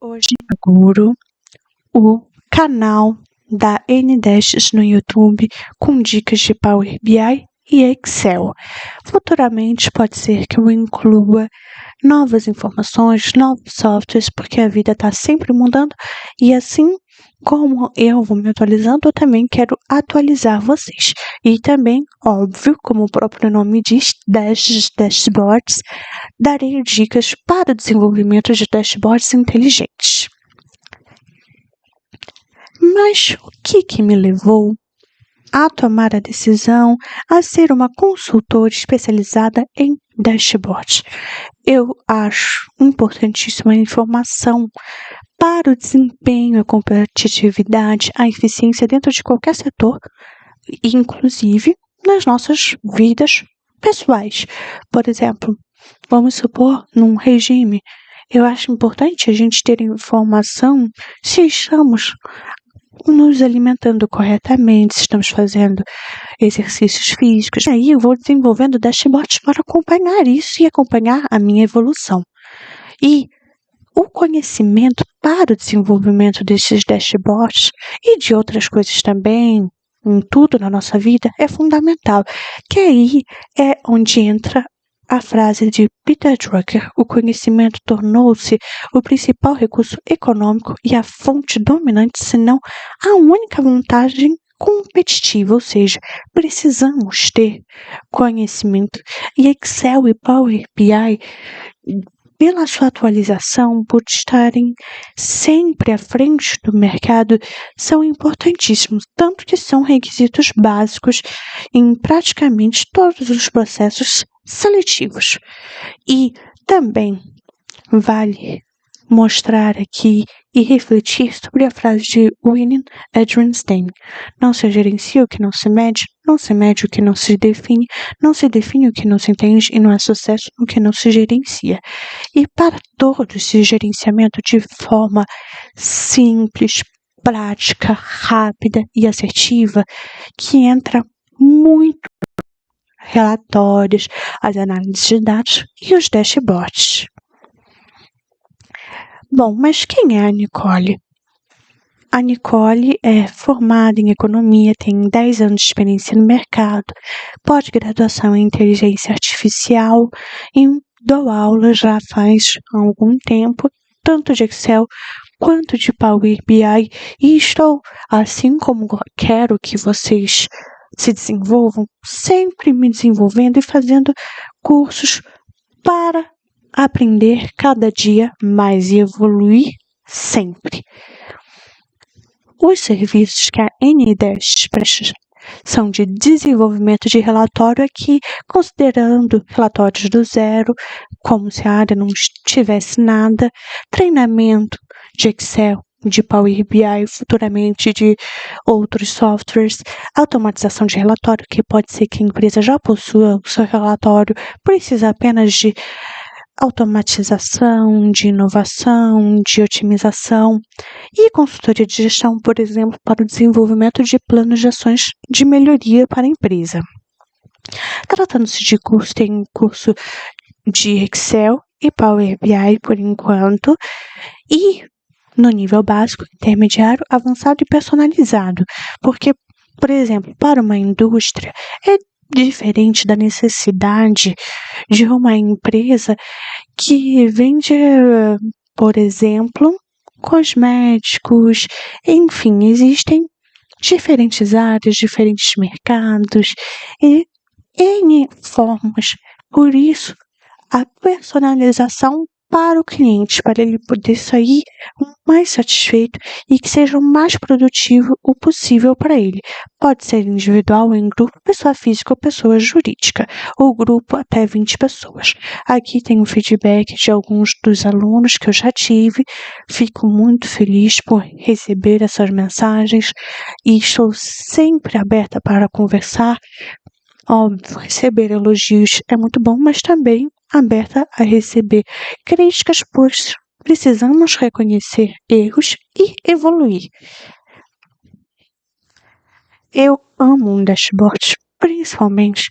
Hoje inauguro o canal da N10 no YouTube com dicas de Power BI e Excel. Futuramente pode ser que eu inclua novas informações, novos softwares, porque a vida está sempre mudando e assim como eu vou me atualizando, eu também quero atualizar vocês. E também, óbvio, como o próprio nome diz, dashboards, darei dicas para o desenvolvimento de dashboards inteligentes. Mas o que me levou a tomar a decisão a ser uma consultora especializada em dashboards? Eu acho importantíssima a informação para o desempenho, a competitividade, a eficiência dentro de qualquer setor, inclusive nas nossas vidas pessoais. Por exemplo, vamos supor, num regime, eu acho importante a gente ter informação se estamos nos alimentando corretamente, se estamos fazendo exercícios físicos. E aí eu vou desenvolvendo dashboards para acompanhar isso e acompanhar a minha evolução. E o conhecimento para o desenvolvimento desses dashboards e de outras coisas também, em tudo na nossa vida, é fundamental. Que aí é onde entra a frase de Peter Drucker: o conhecimento tornou-se o principal recurso econômico e a fonte dominante, se não a única vantagem competitiva, ou seja, precisamos ter conhecimento. E Excel e Power BI, pela sua atualização, por estarem sempre à frente do mercado, são importantíssimos, tanto que são requisitos básicos em praticamente todos os processos seletivos. E também vale mostrar aqui e refletir sobre a frase de William Edrinstein: não se gerencia o que não se mede o que não se define o que não se entende e não há sucesso no que não se gerencia. E para todo esse gerenciamento de forma simples, prática, rápida e assertiva, que entra muito relatórios, as análises de dados e os dashboards. Bom, mas quem é a Nicole? A Nicole é formada em economia, tem 10 anos de experiência no mercado, pós-graduação em inteligência artificial e dou aula já faz algum tempo, tanto de Excel quanto de Power BI, e estou, assim como quero que vocês se desenvolvam, sempre me desenvolvendo e fazendo cursos para aprender cada dia mais e evoluir sempre. Os serviços que a N10 presta são de desenvolvimento de relatório aqui, considerando relatórios do zero, como se a área não tivesse nada, treinamento de Excel, de Power BI, futuramente de outros softwares, automatização de relatório, que pode ser que a empresa já possua o seu relatório, precisa apenas de automatização, de inovação, de otimização e consultoria de gestão, por exemplo, para o desenvolvimento de planos de ações de melhoria para a empresa. Tratando-se de curso, tem um curso de Excel e Power BI por enquanto, e no nível básico, intermediário, avançado e personalizado, porque, por exemplo, para uma indústria é diferente da necessidade de uma empresa que vende, por exemplo, cosméticos, enfim, existem diferentes áreas, diferentes mercados e N formas. Por isso, a personalização para o cliente, para ele poder sair mais satisfeito e que seja o mais produtivo o possível para ele. Pode ser individual, em grupo, pessoa física ou pessoa jurídica, ou grupo até 20 pessoas. Aqui tem o feedback de alguns dos alunos que eu já tive. Fico muito feliz por receber essas mensagens e estou sempre aberta para conversar. Óbvio, receber elogios é muito bom, mas também aberta a receber críticas, pois precisamos reconhecer erros e evoluir. Eu amo um dashboard, principalmente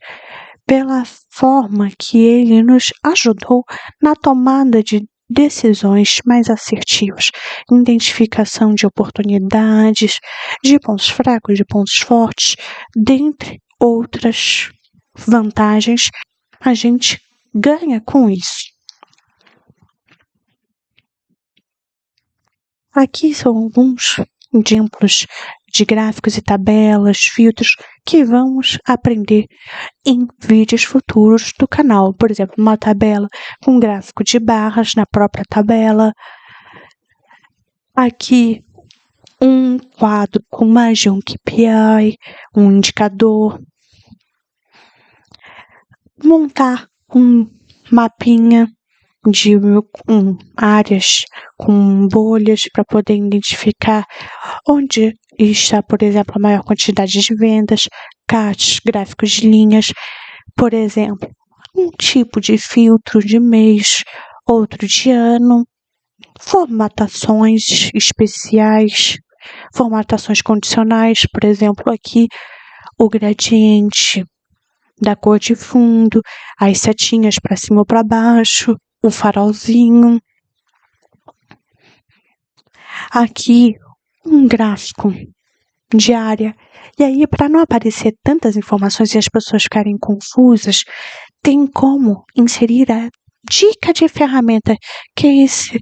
pela forma que ele nos ajudou na tomada de decisões mais assertivas, identificação de oportunidades, de pontos fracos, de pontos fortes, dentre outras vantagens, a gente ganha com isso. Aqui são alguns exemplos de gráficos e tabelas, filtros que vamos aprender em vídeos futuros do canal. Por exemplo, uma tabela com gráfico de barras na própria tabela. Aqui um quadro com mais de um KPI, um indicador. Montar um mapinha de áreas com bolhas para poder identificar onde está, por exemplo, a maior quantidade de vendas, cards, gráficos de linhas, por exemplo, um tipo de filtro de mês, outro de ano, formatações especiais, formatações condicionais, por exemplo, aqui o gradiente da cor de fundo, as setinhas para cima ou para baixo, o farolzinho. Aqui um gráfico de área. E aí, para não aparecer tantas informações e as pessoas ficarem confusas, tem como inserir a dica de ferramenta, que é esse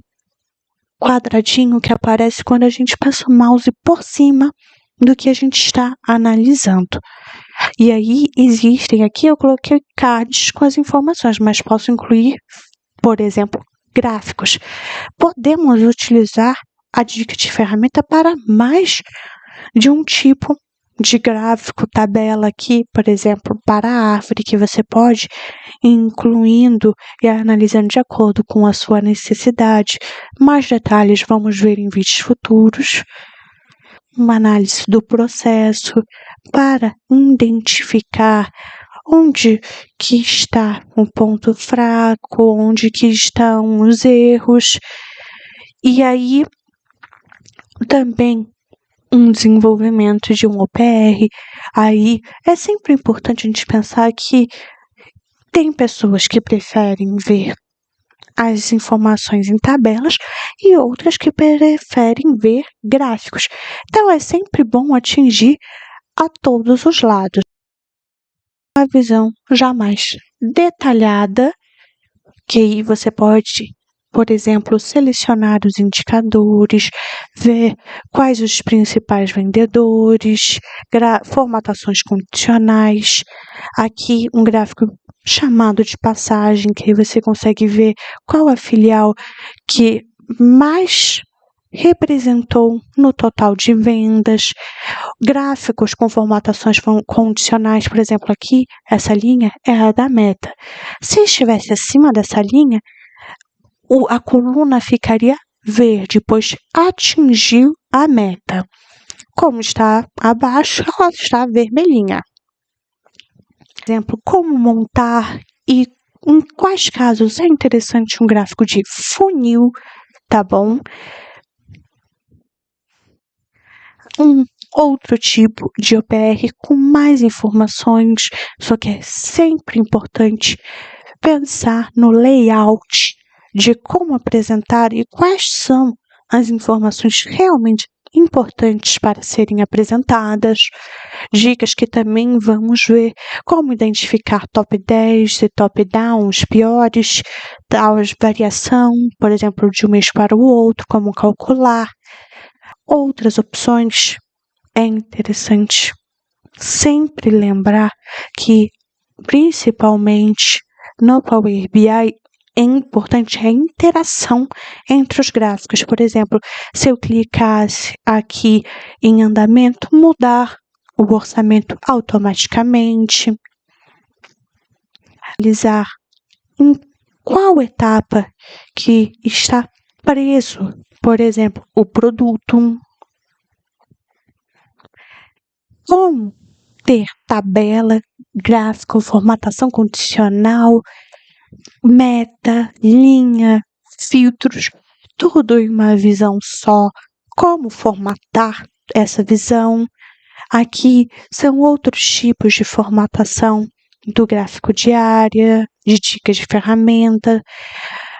quadradinho que aparece quando a gente passa o mouse por cima do que a gente está analisando. E aí existem, aqui eu coloquei cards com as informações, mas posso incluir, por exemplo, gráficos. Podemos utilizar a dica de ferramenta para mais de um tipo de gráfico, tabela aqui, por exemplo, para a árvore, que você pode ir incluindo e analisando de acordo com a sua necessidade. Mais detalhes vamos ver em vídeos futuros. Uma análise do processo para identificar onde que está o ponto fraco, onde que estão os erros. E aí também um desenvolvimento de um OPR. Aí é sempre importante a gente pensar que tem pessoas que preferem ver as informações em tabelas e outras que preferem ver gráficos. Então é sempre bom atingir a todos os lados. Uma visão jamais detalhada, que aí você pode, por exemplo, selecionar os indicadores, ver quais os principais vendedores, formatações condicionais. Aqui um gráfico chamado de passagem, que aí você consegue ver qual a filial que mais representou no total de vendas. Gráficos com formatações condicionais, por exemplo, aqui essa linha é a da meta. Se estivesse acima dessa linha, a coluna ficaria verde, pois atingiu a meta. Como está abaixo, ela está vermelhinha. Por exemplo, como montar e em quais casos é interessante um gráfico de funil, tá bom? Um outro tipo de OPR com mais informações, só que é sempre importante pensar no layout de como apresentar e quais são as informações realmente importantes para serem apresentadas. Dicas que também vamos ver como identificar top 10 e top down, os piores, as variação, por exemplo, de um mês para o outro, como calcular. Outras opções. É interessante sempre lembrar que, principalmente no Power BI, é importante a interação entre os gráficos. Por exemplo, se eu clicasse aqui em andamento, mudar o orçamento automaticamente. Analisar em qual etapa que está preso, por exemplo, o produto. Como ter tabela, gráfico, formatação condicional, meta, linha, filtros, tudo em uma visão só. Como formatar essa visão. Aqui são outros tipos de formatação do gráfico de área, de dicas de ferramenta.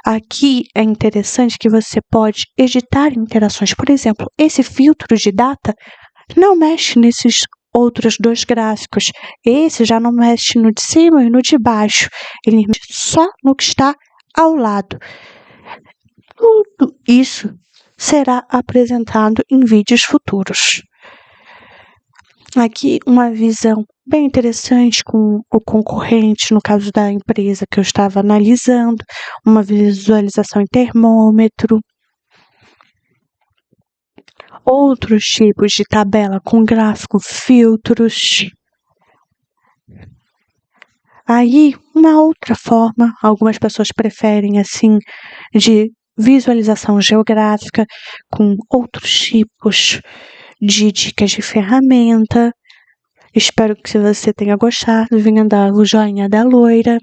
Aqui é interessante que você pode editar interações. Por exemplo, esse filtro de data não mexe nesses outros dois gráficos. Esse já não mexe no de cima e no de baixo. Ele mexe só no que está ao lado. Tudo isso será apresentado em vídeos futuros. Aqui uma visão bem interessante com o concorrente, no caso da empresa que eu estava analisando, uma visualização em termômetro. Outros tipos de tabela com gráfico, filtros. Aí, uma outra forma, algumas pessoas preferem assim, de visualização geográfica com outros tipos de dicas de ferramenta. Espero que você tenha gostado, venha dar o joinha da loira.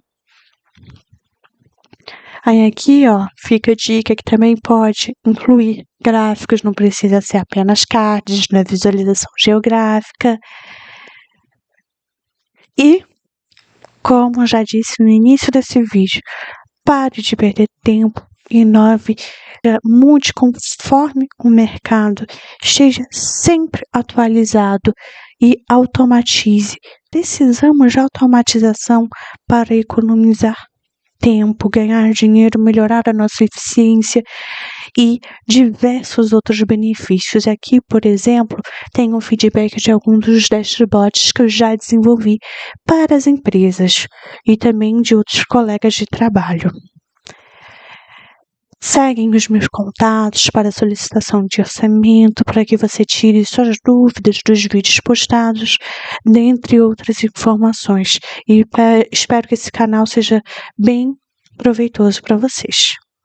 Aí aqui, ó, fica a dica que também pode incluir gráficos, não precisa ser apenas cards na visualização geográfica. E, como já disse no início desse vídeo, pare de perder tempo e mude conforme o mercado, esteja sempre atualizado e automatize. Precisamos de automatização para economizar tempo, ganhar dinheiro, melhorar a nossa eficiência e diversos outros benefícios. Aqui, por exemplo, tem um feedback de alguns dos dashboards que eu já desenvolvi para as empresas e também de outros colegas de trabalho. Seguem os meus contatos para solicitação de orçamento, para que você tire suas dúvidas dos vídeos postados, dentre outras informações. E espero que esse canal seja bem proveitoso para vocês.